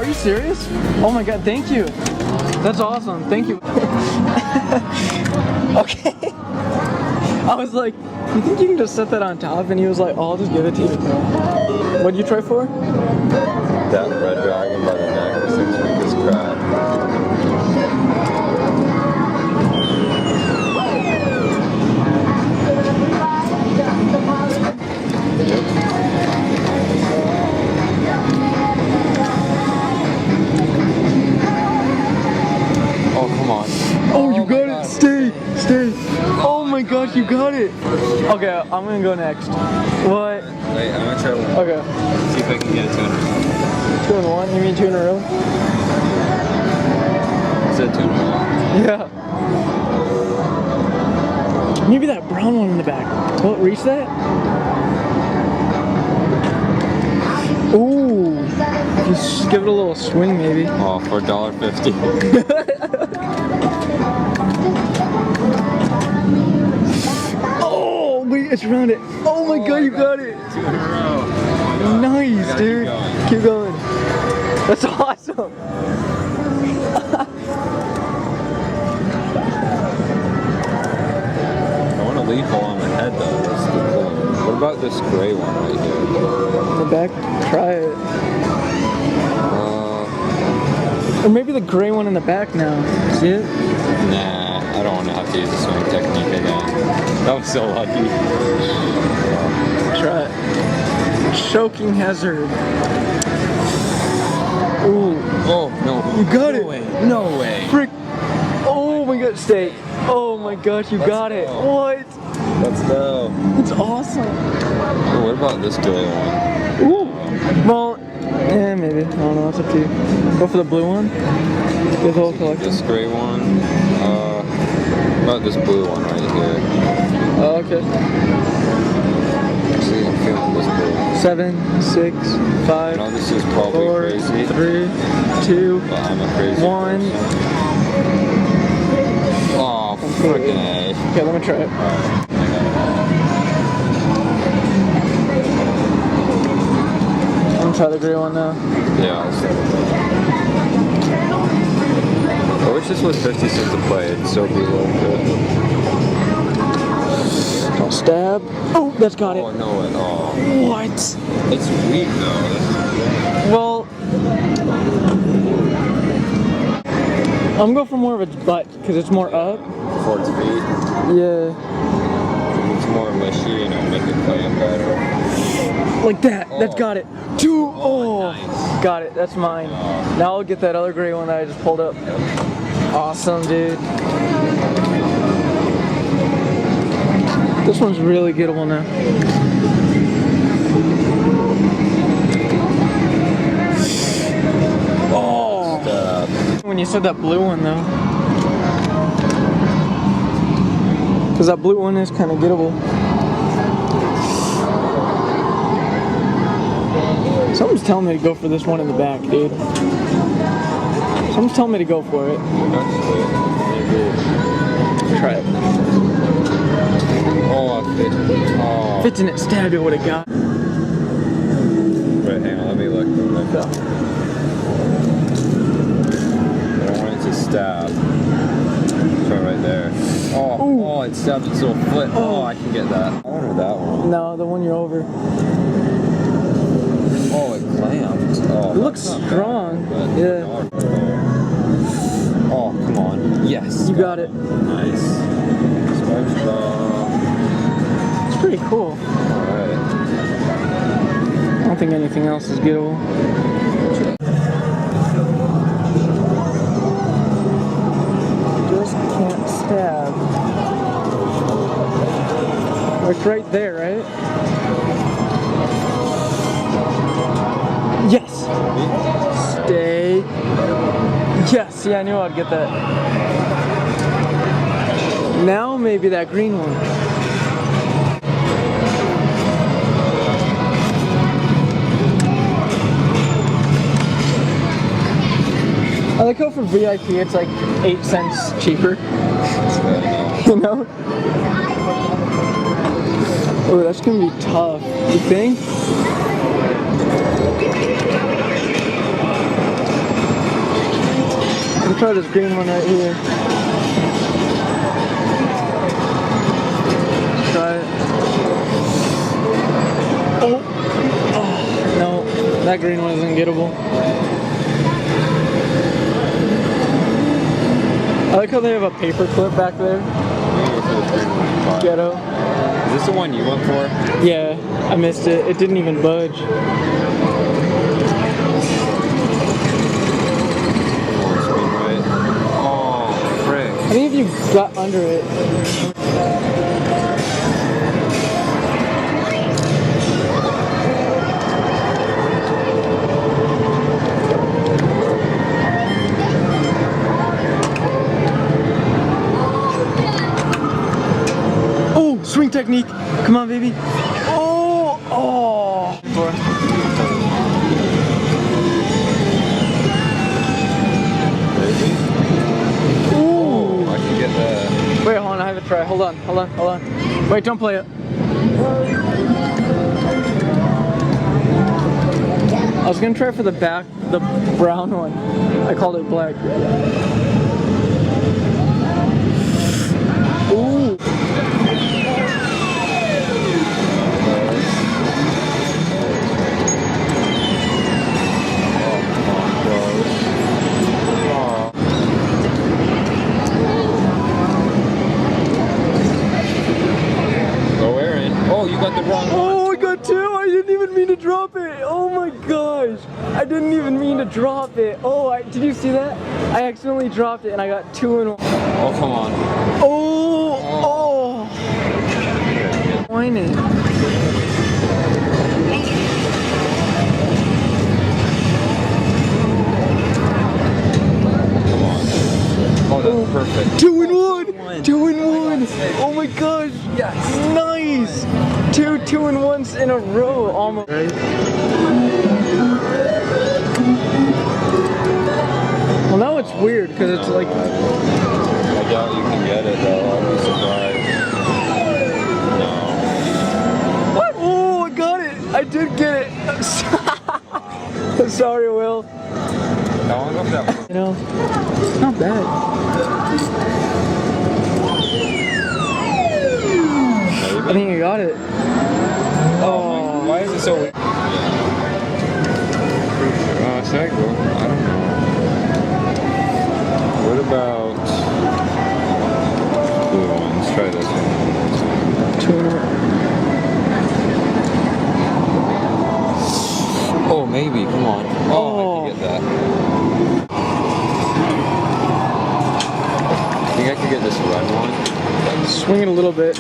Are you serious? Oh my god, thank you. That's awesome, thank you. Okay. I was like, you think you can just set that on top? And he was like, oh, I'll just give it to you. What'd you try for? That red dragon by the neck, the 6 weakest crab. Oh, come on. Oh, you got it! Stay! Stay! Oh my gosh, you got it! Okay, I'm gonna go next. What? Wait, I'm gonna try one. Okay. See if I can get a 2 in a row. 2 in 1? You mean 2 in a row? Is that 2 in a row? Yeah. Maybe that brown one in the back. Will it reach that? Ooh. Just give it a little swing, maybe. Oh, for $1.50. Oh, wait, it's around it. Oh my god, you got it. 2 in a row. Nice, dude. Keep going. That's awesome. I want to leave hole on the head though. That's the thing. What about this gray one right here? The back, try it. Or maybe the gray one in the back now. See it? Nah, I don't want to have to use the swing technique again. That was so lucky. Try it. Choking hazard. Ooh. Oh, no. You got it. Way. No way. Frick. Oh my god, stay. Oh my gosh, you got it. What? Let's go. It's awesome. Oh, what about this gray one? Ooh. Well, yeah, maybe. I don't know. It's up to you. Go for the blue one. Get the whole collection. This gray one. What about this blue one right here? Oh, okay. See, I'm feeling this blue. 7, 6, 5, No, this is probably 4, crazy. 3, 2, But I'm a crazy 1. person. Oh, frickin' A. Okay, let me try it. I'm gonna try the gray one now. Yeah, I wish this was 50 cents a play. It'd so be worth it. I'll stab. Oh, that's got it. Oh, no, oh. What? It's weak, though. Well, I'm going for more of its butt because it's more up. For its feet. Yeah. It's more mushy and it'll make it play better. Like that. Oh. That's got it. 2. Oh. Nice. Got it. That's mine. Now I'll get that other gray one that I just pulled up. Awesome, dude. This one's really gettable now. Oh! When you said that blue one though. Because that blue one is kind of gettable. Something's telling me to go for this one in the back, dude. Someone's telling me to go for it. Try it. Oh, it. Oh. If it's in it, stabbed it, would have got. Wait, hang on, let me look. So. I don't want it to stab. Try right there. Oh, oh, it stabbed its little foot. Oh, I can get that. I wanted that one. No, the one you're over. Oh, it clamped. Oh, It looks strong. Yeah. Oh, come on. Yes. You got it. Nice. SpongeBob. It's pretty cool. Alright. I don't think anything else is gettable. Just can't stab. It's right there, right? Yes! Stay. Yes! Yeah, I knew I'd get that. Now maybe that green one. I like how for VIP it's like 8 cents cheaper. You know? Oh, that's gonna be tough. You think? try this green one right here. Try it. Oh! Oh, no, that green one isn't gettable. I like how they have a paper clip back there. Ghetto. Is this the one you went for? Yeah, I missed it. It didn't even budge. Oh, frick. I think if you got under it. Oh, swing technique. Come on, baby. Oh, oh. Ooh. I can get the... Wait, hold on, I have a try. Hold on, hold on, hold on. Wait, don't play it. I was gonna try for the back, the brown one. I called it black. Ooh. Oh, you got the wrong one. Oh, I got two. I didn't even mean to drop it. Oh my gosh. I didn't even mean to drop it. Oh, did you see that? I accidentally dropped it and I got 2 in 1. Oh, come on. Oh, oh. Pointed. Oh, that's perfect. 2 in 1. 2 in 1. Oh my gosh. Yes. Nice. 2 2-in-1s in a row almost. Right? Well, now it's weird because it's like. I doubt you can get it though. I'll be surprised. No. What? Oh, I got it. I did get it. I'm sorry, Will. How long was that? You know, it's not bad. I think you got it. Oh, why is it so weird? Should I go? I don't know. What about blue one? Let's try this one. 2 in 1. Oh, maybe. Come on. Oh, I can get that. I think I could get this red one. Swing it a little bit.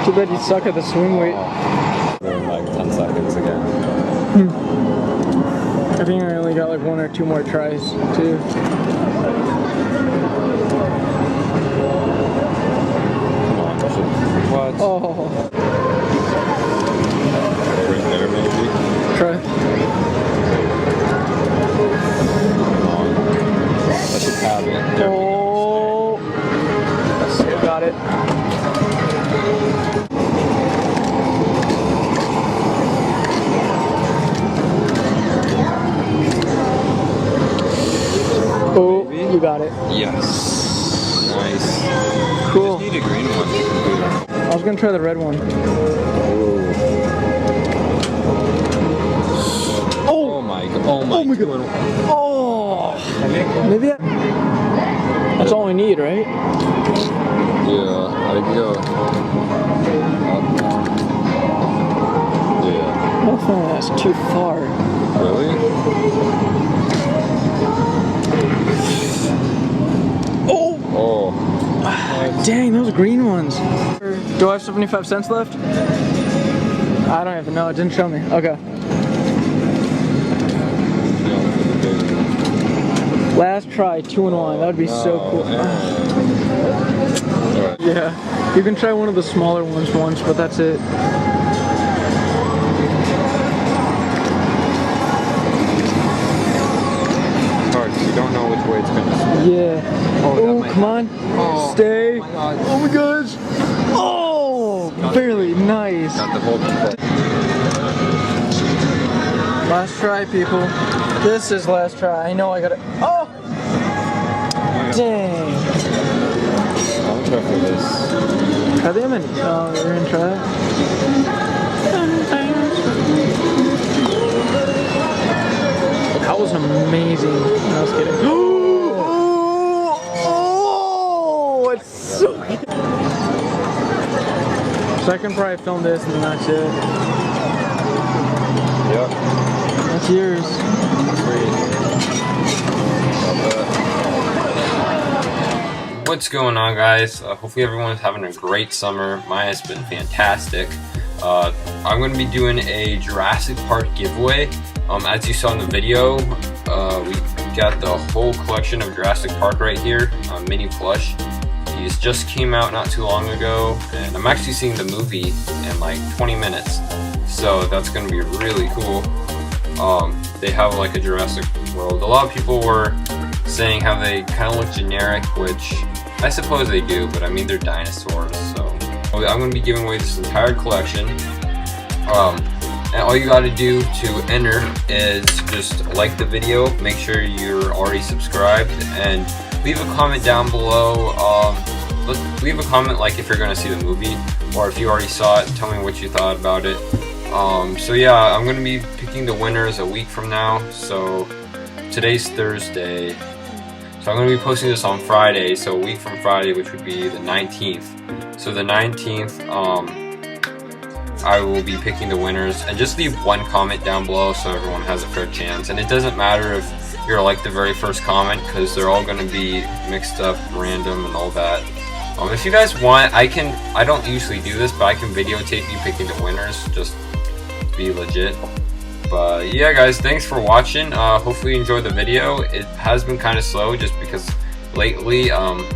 Too bad you suck at the swing weight. In like 10 seconds again. I think I only got like 1 or 2 more tries too. Come on. What? Oh. Right there, maybe. Try. Come on. I should have it. There. Oh. Yes, got it. Oh, you got it. Yes. Nice. Cool. You just need a green one. I was gonna try the red one. Oh my god. Oh my god. Oh. Maybe that's all we need, right? Yeah, I go. Yeah. Oh, that's too far. Really? Oh! Oh. Dang, those green ones. Do I have 75 cents left? I don't even know. It didn't show me. Okay. Last try, 2 in 1. That would be so cool. Yeah. You can try one of the smaller ones once, but that's it. Hard because you don't know which way it's gonna. Yeah. Oh, come on. Oh, Stay. Oh my god. Oh my gosh. Oh, barely. Nice. Got the whole. Last try, people. This is last try. I know I got it. Oh! Dang. I'll try for this. Are they in? Oh, they're gonna try it. That was amazing. No, I was kidding. Oh, it's so good. So I can probably film this and then that's it. Yep. That's yours. Sweet. What's going on, guys? Hopefully everyone's having a great summer. Mine has been fantastic. I'm going to be doing a Jurassic Park giveaway. As you saw in the video, we got the whole collection of Jurassic Park right here, mini plush. These just came out not too long ago, and I'm actually seeing the movie in like 20 minutes. So that's going to be really cool. They have like a Jurassic World. A lot of people were saying how they kind of look generic, which I suppose they do, but I mean they're dinosaurs. So I'm going to be giving away this entire collection. And all you got to do to enter is just like the video, make sure you're already subscribed, and leave a comment down below. Leave a comment like if you're going to see the movie, or if you already saw it, tell me what you thought about it. So yeah, I'm going to be picking the winners a week from now. So today's Thursday, so I'm going to be posting this on Friday, so a week from Friday, which would be the 19th. So the 19th, I will be picking the winners, and just leave one comment down below so everyone has a fair chance. And it doesn't matter if you're like the very first comment, because they're all going to be mixed up, random, and all that. If you guys want, I don't usually do this, but I can videotape you picking the winners, just to be legit. But yeah, guys, thanks for watching. Hopefully you enjoyed the video. It has been kind of slow just because lately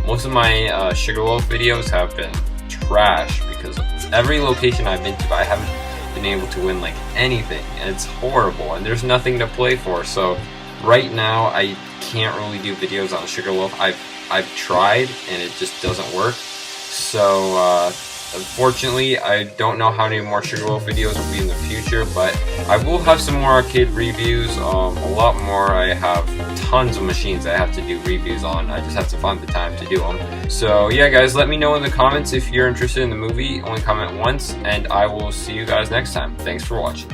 most of my Sugarloaf videos have been trash, because every location I've been to, I haven't been able to win like anything, and it's horrible, and there's nothing to play for. So right now I can't really do videos on Sugarloaf. I've tried and it just doesn't work. So unfortunately, I don't know how many more Sugarloaf videos will be in the future, but I will have some more arcade reviews, a lot more. I have tons of machines I have to do reviews on. I just have to find the time to do them. So yeah, guys, let me know in the comments if you're interested in the movie. Only comment once, and I will see you guys next time. Thanks for watching.